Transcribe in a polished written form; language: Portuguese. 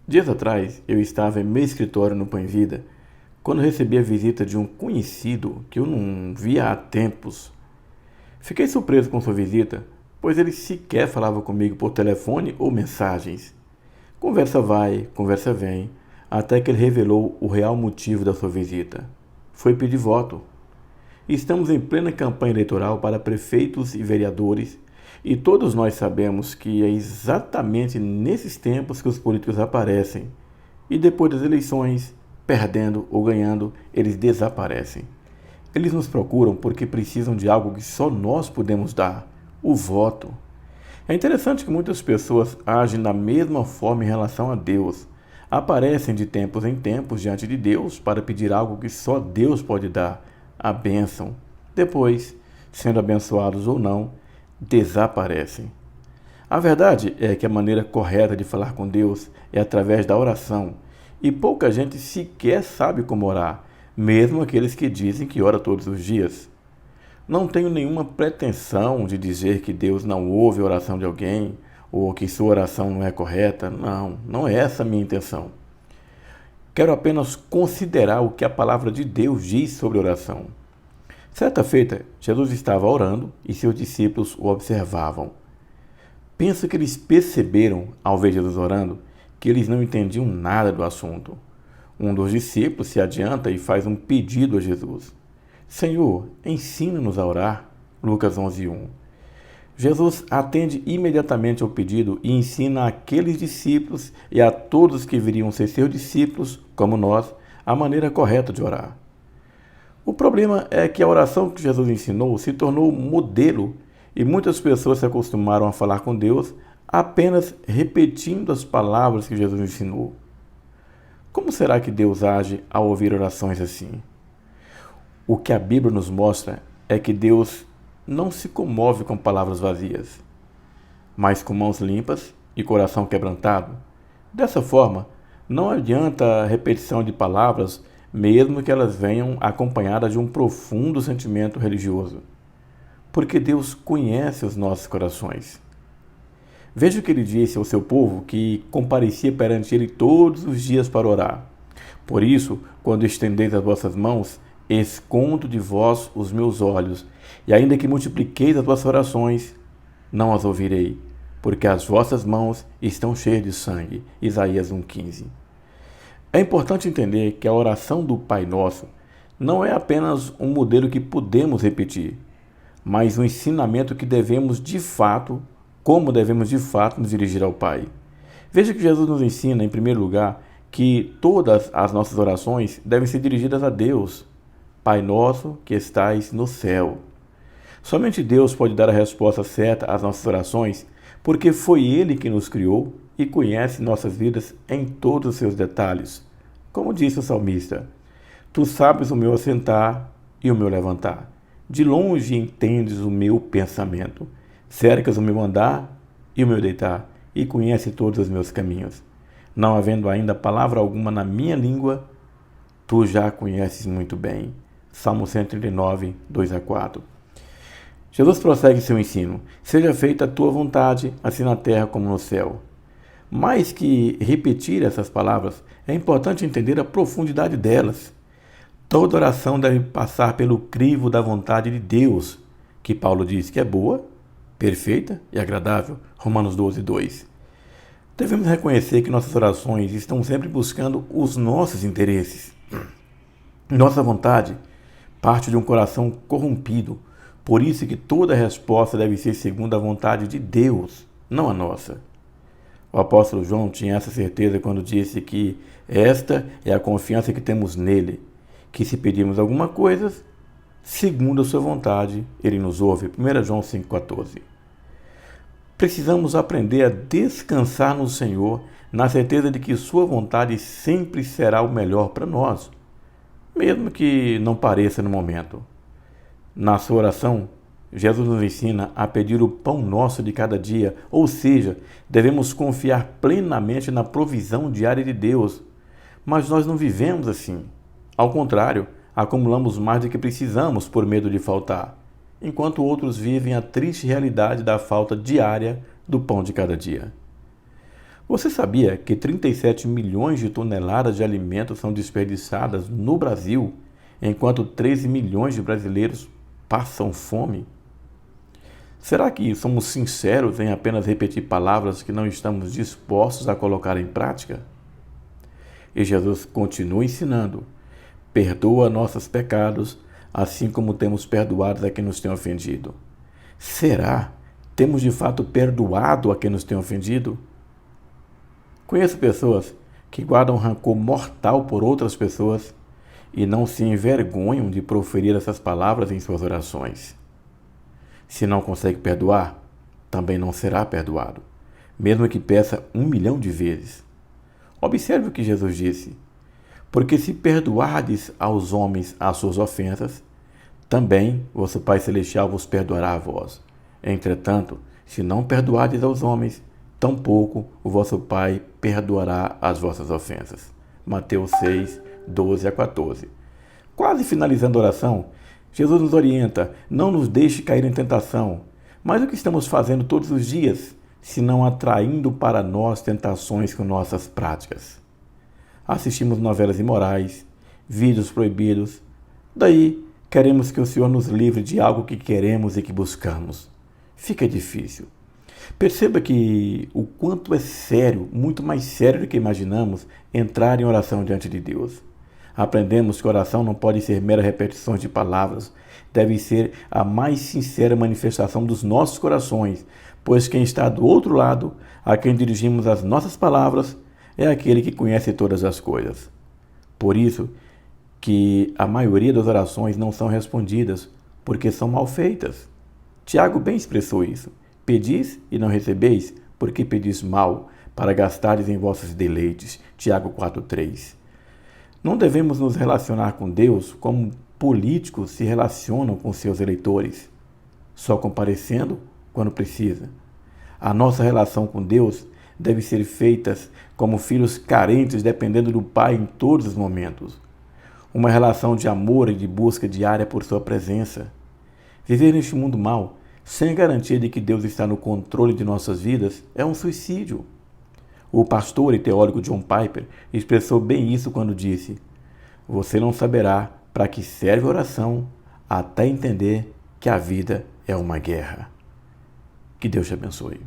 Dias atrás, eu estava em meu escritório no Pãe Vida, quando recebi a visita de um conhecido que eu não via há tempos. Fiquei surpreso com sua visita, pois ele sequer falava comigo por telefone ou mensagens. Conversa vai, conversa vem, até que ele revelou o real motivo da sua visita. Foi pedir voto. Estamos em plena campanha eleitoral para prefeitos e vereadores, e todos nós sabemos que é exatamente nesses tempos que os políticos aparecem. E depois das eleições, perdendo ou ganhando, eles desaparecem. Eles nos procuram porque precisam de algo que só nós podemos dar: o voto. É interessante que muitas pessoas agem da mesma forma em relação a Deus. Aparecem de tempos em tempos diante de Deus para pedir algo que só Deus pode dar: a bênção. Depois, sendo abençoados ou não, desaparecem. A verdade é que a maneira correta de falar com Deus é através da oração, e pouca gente sequer sabe como orar, mesmo aqueles que dizem que ora todos os dias. Não tenho nenhuma pretensão de dizer que Deus não ouve a oração de alguém ou que sua oração não é correta. Não, não é essa a minha intenção. Quero apenas considerar o que a palavra de Deus diz sobre oração. Certa feita, Jesus estava orando e seus discípulos o observavam. Penso que eles perceberam, ao ver Jesus orando, que eles não entendiam nada do assunto. Um dos discípulos se adianta e faz um pedido a Jesus: Senhor, ensina-nos a orar. Lucas 11:1. Jesus atende imediatamente ao pedido e ensina àqueles discípulos e a todos que viriam ser seus discípulos, como nós, a maneira correta de orar. O problema é que a oração que Jesus ensinou se tornou modelo e muitas pessoas se acostumaram a falar com Deus apenas repetindo as palavras que Jesus ensinou. Como será que Deus age ao ouvir orações assim? O que a Bíblia nos mostra é que Deus não se comove com palavras vazias, mas com mãos limpas e coração quebrantado. Dessa forma, não adianta a repetição de palavras, mesmo que elas venham acompanhadas de um profundo sentimento religioso, porque Deus conhece os nossos corações. Veja o que ele disse ao seu povo que comparecia perante ele todos os dias para orar. Por isso, quando estendeis as vossas mãos, escondo de vós os meus olhos, e ainda que multipliqueis as vossas orações, não as ouvirei, porque as vossas mãos estão cheias de sangue. Isaías 1,15. É importante entender que a oração do Pai Nosso não é apenas um modelo que podemos repetir, mas um ensinamento que como devemos de fato nos dirigir ao Pai. Veja que Jesus nos ensina, em primeiro lugar, que todas as nossas orações devem ser dirigidas a Deus. Pai nosso que estais no céu. Somente Deus pode dar a resposta certa às nossas orações, porque foi Ele que nos criou e conhece nossas vidas em todos os seus detalhes. Como disse o salmista: Tu sabes o meu assentar e o meu levantar. De longe entendes o meu pensamento. Cercas o meu andar e o meu deitar, e conhece todos os meus caminhos. Não havendo ainda palavra alguma na minha língua, tu já conheces muito bem. Salmo 139, 2-4. Jesus prossegue seu ensino: Seja feita a tua vontade, assim na terra como no céu. Mais que repetir essas palavras, é importante entender a profundidade delas. Toda oração deve passar pelo crivo da vontade de Deus, que Paulo diz que é boa, perfeita e agradável. Romanos 12:2. Devemos reconhecer que nossas orações estão sempre buscando os nossos interesses. Nossa vontade parte de um coração corrompido, por isso que toda resposta deve ser segundo a vontade de Deus, não a nossa. O apóstolo João tinha essa certeza quando disse que esta é a confiança que temos nele, que se pedirmos alguma coisa, segundo a sua vontade, ele nos ouve. 1 João 5,14. Precisamos aprender a descansar no Senhor, na certeza de que sua vontade sempre será o melhor para nós, mesmo que não pareça no momento. Na sua oração, Jesus nos ensina a pedir o pão nosso de cada dia, ou seja, devemos confiar plenamente na provisão diária de Deus. Mas nós não vivemos assim. Ao contrário, acumulamos mais do que precisamos por medo de faltar, enquanto outros vivem a triste realidade da falta diária do pão de cada dia. Você sabia que 37 milhões de toneladas de alimentos são desperdiçadas no Brasil, enquanto 13 milhões de brasileiros passam fome? Será que somos sinceros em apenas repetir palavras que não estamos dispostos a colocar em prática? E Jesus continua ensinando: perdoa nossos pecados, assim como temos perdoado a quem nos tem ofendido. Será? Temos de fato perdoado a quem nos tem ofendido? Conheço pessoas que guardam rancor mortal por outras pessoas e não se envergonham de proferir essas palavras em suas orações. Se não consegue perdoar, também não será perdoado, mesmo que peça 1 milhão de vezes. Observe o que Jesus disse: porque se perdoardes aos homens as suas ofensas, também vosso Pai Celestial vos perdoará a vós. Entretanto, se não perdoardes aos homens, tampouco o vosso Pai perdoará as vossas ofensas. Mateus 6, 12 a 14. Quase finalizando a oração, Jesus nos orienta: não nos deixe cair em tentação. Mas o que estamos fazendo todos os dias, se não atraindo para nós tentações com nossas práticas? Assistimos novelas imorais, vídeos proibidos. Daí, queremos que o Senhor nos livre de algo que queremos e que buscamos. Fica difícil. Perceba que o quanto é sério, muito mais sério do que imaginamos, entrar em oração diante de Deus. Aprendemos que oração não pode ser mera repetições de palavras, deve ser a mais sincera manifestação dos nossos corações, pois quem está do outro lado, a quem dirigimos as nossas palavras, é aquele que conhece todas as coisas. Por isso que a maioria das orações não são respondidas, porque são mal feitas. Tiago bem expressou isso: pedis e não recebeis, porque pedis mal, para gastares em vossos deleites. Tiago 4,3. Não devemos nos relacionar com Deus como políticos se relacionam com seus eleitores, só comparecendo quando precisa. A nossa relação com Deus deve ser feita como filhos carentes, dependendo do Pai em todos os momentos. Uma relação de amor e de busca diária por sua presença. Viver neste mundo mau, sem a garantia de que Deus está no controle de nossas vidas, é um suicídio. O pastor e teólogo John Piper expressou bem isso quando disse: você não saberá para que serve a oração até entender que a vida é uma guerra. Que Deus te abençoe.